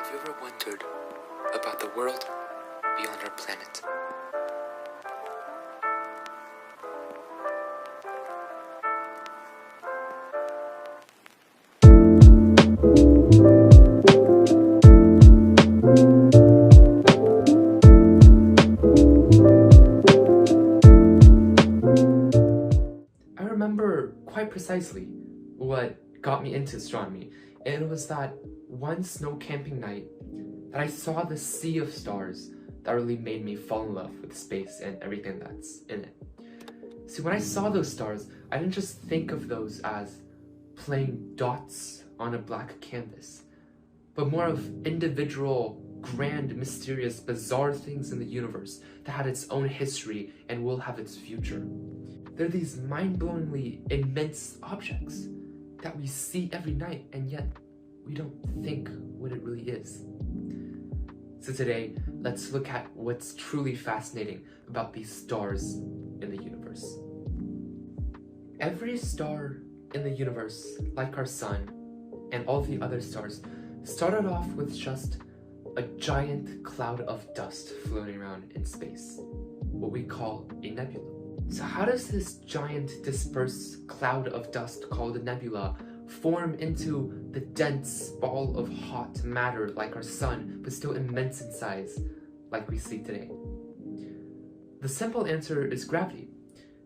Have you ever wondered about the world beyond our planet? I remember quite precisely what got me into astronomy, and it was that one snow camping night that I saw the sea of stars that really made me fall in love with space and everything that's in it. See, when I saw those stars, I didn't just think of those as plain dots on a black canvas, but more of individual, grand, mysterious, bizarre things in the universe that had its own history and will have its future. They're these mind-blowingly immense objects that we see every night, and yet we don't think what it really is. So today, let's look at what's truly fascinating about these stars in the universe. Every star in the universe, like our sun and all the other stars, started off with just a giant cloud of dust floating around in space, what we call a nebula. So how does this giant dispersed cloud of dust called a nebula form into the dense ball of hot matter like our sun, but still immense in size like we see today? The simple answer is gravity.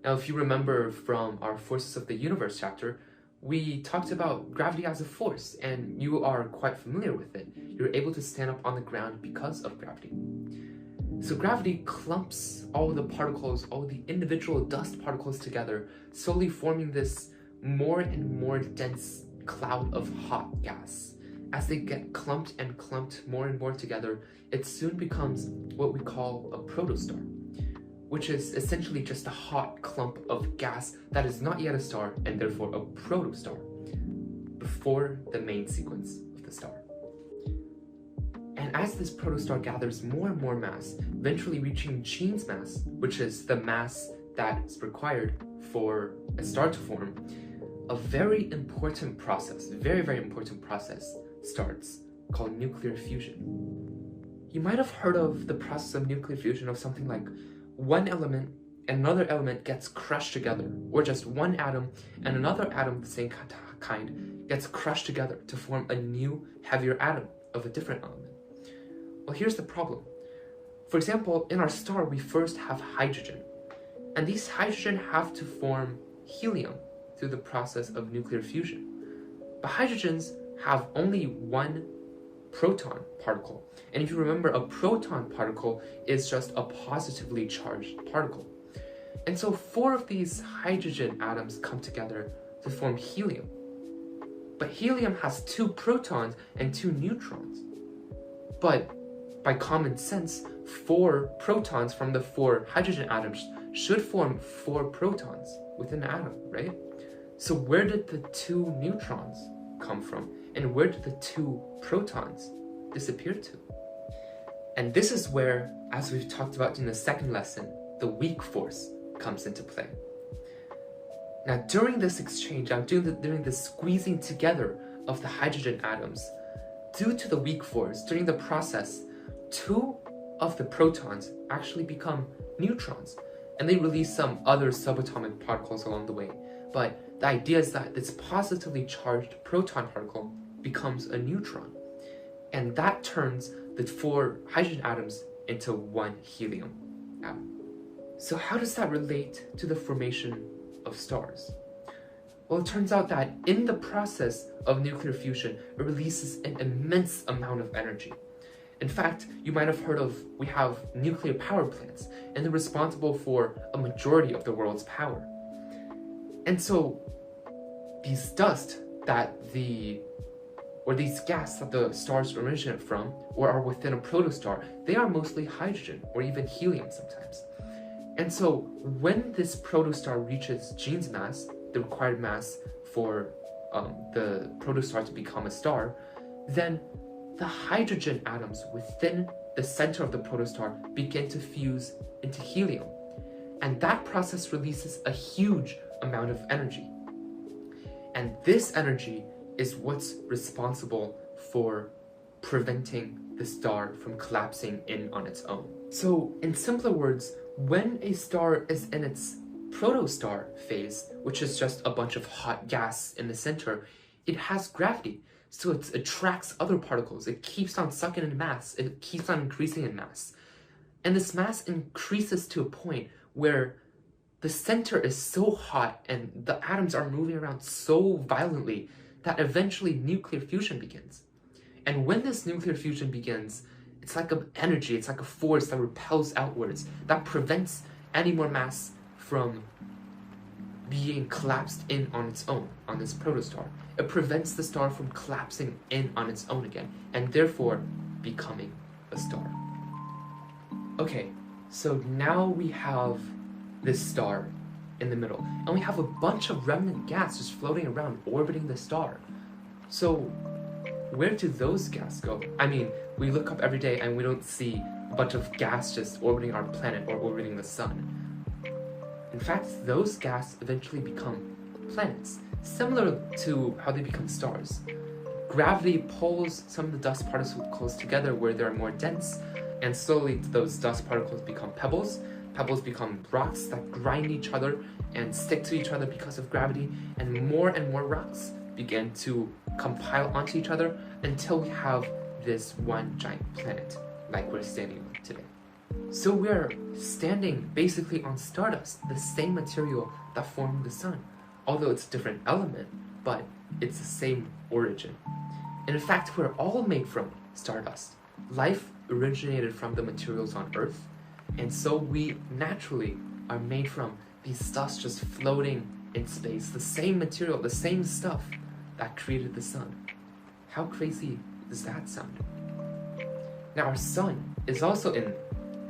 Now, if you remember from our Forces of the Universe chapter, we talked about gravity as a force, and you are quite familiar with it. You're able to stand up on the ground because of gravity. So gravity clumps all the particles, all the individual dust particles together, slowly forming this more and more dense cloud of hot gas. As they get clumped and clumped more and more together, it soon becomes what we call a protostar, which is essentially just a hot clump of gas that is not yet a star and therefore a protostar, before the main sequence of the star. And as this protostar gathers more and more mass, eventually reaching Jeans mass, which is the mass that is required for a star to form, a very important process, very important process starts, called nuclear fusion. You might have heard of the process of nuclear fusion of something like one element and another element gets crushed together, or just one atom and another atom of the same kind gets crushed together to form a new, heavier atom of a different element. Well, here's the problem. For example, in our star, we first have hydrogen, and these hydrogen have to form helium through the process of nuclear fusion. But hydrogens have only one proton particle, and if you remember, a proton particle is just a positively charged particle. And so 4 of these hydrogen atoms come together to form helium. But helium has 2 protons and 2 neutrons. But by common sense, 4 protons from the 4 hydrogen atoms should form 4 protons within an atom, right? So where did the 2 neutrons come from? And where did the 2 protons disappear to? And this is where, as we've talked about in the second lesson, the weak force comes into play. Now, during this exchange, during the squeezing together of the hydrogen atoms, due to the weak force, during the process, 2 of the protons actually become neutrons, and they release some other subatomic particles along the way. But the idea is that this positively charged proton particle becomes a neutron, and that turns the 4 hydrogen atoms into 1 helium atom. So how does that relate to the formation of stars? Well, it turns out that in the process of nuclear fusion, it releases an immense amount of energy. In fact, you might have heard of, we have nuclear power plants, and they're responsible for a majority of the world's power. And so these dust these gas that the stars originate from, or are within a protostar, they are mostly hydrogen or even helium sometimes. And so when this protostar reaches Jeans mass, the required mass for the protostar to become a star, then the hydrogen atoms within the center of the protostar begin to fuse into helium. And that process releases a huge amount of energy. And this energy is what's responsible for preventing the star from collapsing in on its own. So in simpler words, when a star is in its protostar phase, which is just a bunch of hot gas in the center, it has gravity. So it attracts other particles. It keeps on sucking in mass. It keeps on increasing in mass. And this mass increases to a point where the center is so hot and the atoms are moving around so violently that eventually nuclear fusion begins. And when this nuclear fusion begins, it's like an energy, it's like a force that repels outwards, that prevents any more mass from being collapsed in on its own, on this protostar. It prevents the star from collapsing in on its own again, and therefore becoming a star. Okay, so now we have this star in the middle, and we have a bunch of remnant gas just floating around, orbiting the star. So where do those gas go? I mean, we look up every day and we don't see a bunch of gas just orbiting our planet or orbiting the sun. In fact, those gas eventually become planets, similar to how they become stars. Gravity pulls some of the dust particles together where they're more dense, and slowly those dust particles become pebbles. Pebbles become rocks that grind each other and stick to each other because of gravity, and more rocks begin to compile onto each other until we have this one giant planet like we're standing on today. So we're standing basically on stardust, the same material that formed the sun, although it's a different element, but it's the same origin. And in fact, we're all made from stardust. Life originated from the materials on Earth, and so we naturally are made from these stars just floating in space, the same material, the same stuff that created the sun. How crazy does that sound? Now our sun is also in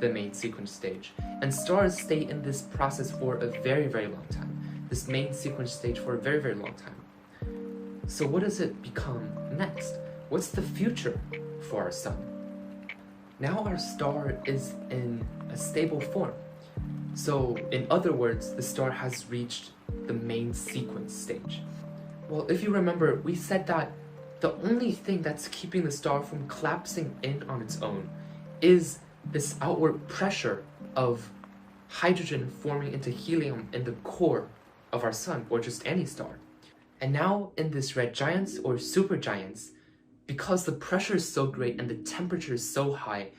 the main sequence stage, and stars stay in this process for a very long time, this main sequence stage for a very long time. So what does it become next? What's the future for our sun? Now our star is in a stable form. So in other words, the star has reached the main sequence stage. Well, if you remember, we said that the only thing that's keeping the star from collapsing in on its own is this outward pressure of hydrogen forming into helium in the core of our sun, or just any star. And now in this red giants or supergiants, because the pressure is so great and the temperature is so high,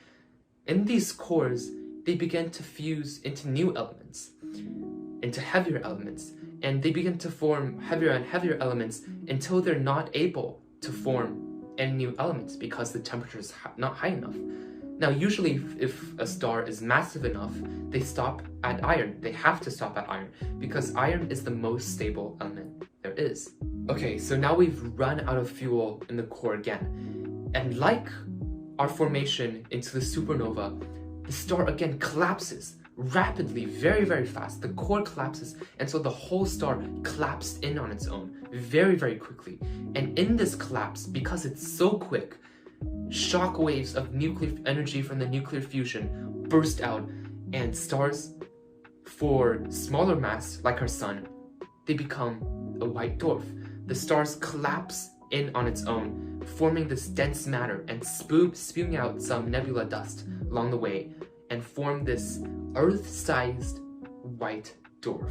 in these cores, they begin to fuse into new elements, into heavier elements, and they begin to form heavier and heavier elements until they're not able to form any new elements because the temperature is not high enough. Now, usually if a star is massive enough, they stop at iron. They have to stop at iron because iron is the most stable element there is. Okay, so now we've run out of fuel in the core again. And like our formation into the supernova, the star again collapses rapidly, very fast. The core collapses, and so the whole star collapsed in on its own very quickly. And in this collapse, because it's so quick, shock waves of nuclear energy from the nuclear fusion burst out, and stars for smaller mass, like our sun, they become a white dwarf. The stars collapse in on its own, forming this dense matter and spewing out some nebula dust along the way, and form this Earth-sized white dwarf.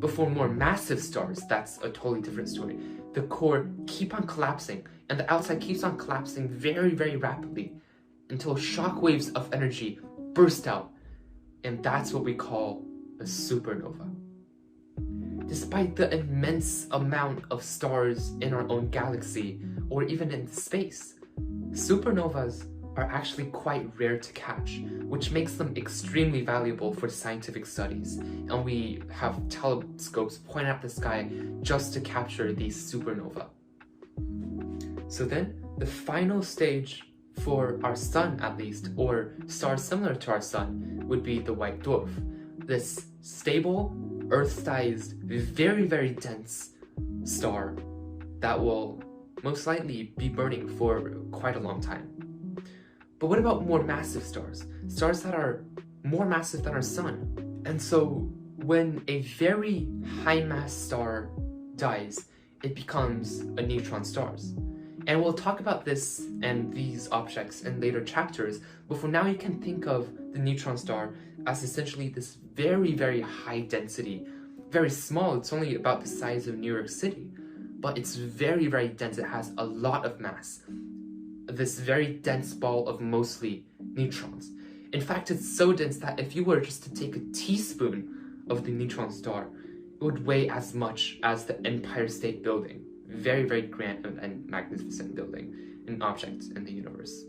But for more massive stars, that's a totally different story. The core keep on collapsing, and the outside keeps on collapsing very rapidly until shock waves of energy burst out, and that's what we call a supernova. Despite the immense amount of stars in our own galaxy, or even in space, supernovas are actually quite rare to catch, which makes them extremely valuable for scientific studies, and we have telescopes pointing at the sky just to capture these supernova. So then, the final stage for our sun at least, or stars similar to our sun, would be the white dwarf. This stable, Earth-sized, very dense star that will most likely be burning for quite a long time. But what about more massive stars? Stars that are more massive than our sun. And so when a very high mass star dies, it becomes a neutron star. And we'll talk about this and these objects in later chapters, but for now you can think of the neutron star as essentially this very, very high density, very small, it's only about the size of New York City, but it's very, very dense, it has a lot of mass. This very dense ball of mostly neutrons. In fact, it's so dense that if you were just to take a teaspoon of the neutron star, it would weigh as much as the Empire State Building. Very, very grand and magnificent building and object in the universe.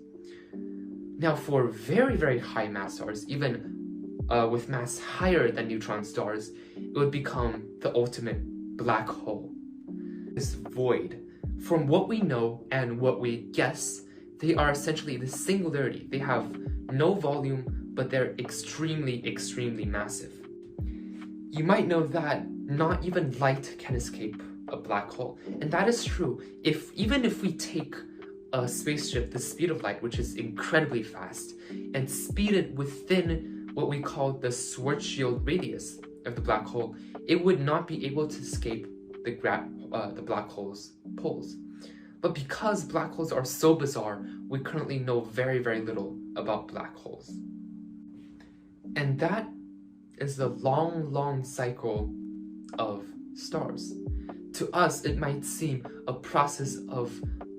Now, for very, very high mass stars, even with mass higher than neutron stars, it would become the ultimate black hole. This void. From what we know and what we guess, they are essentially the singularity. They have no volume, but they're extremely, extremely massive. You might know that not even light can escape a black hole, and that is true. Even if we take a spaceship the speed of light, which is incredibly fast, and speed it within what we call the Schwarzschild radius of the black hole, it would not be able to escape the black hole's poles. But because black holes are so bizarre, we currently know very, very little about black holes. And that is the long, long cycle of stars. To us, it might seem a process of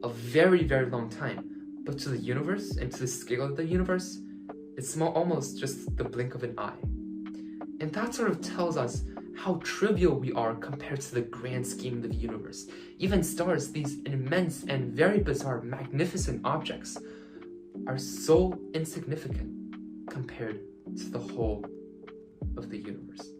a very, very long time, but to the universe and to the scale of the universe, it's almost just the blink of an eye. And that sort of tells us how trivial we are compared to the grand scheme of the universe. Even stars, these immense and very bizarre, magnificent objects, are so insignificant compared to the whole of the universe.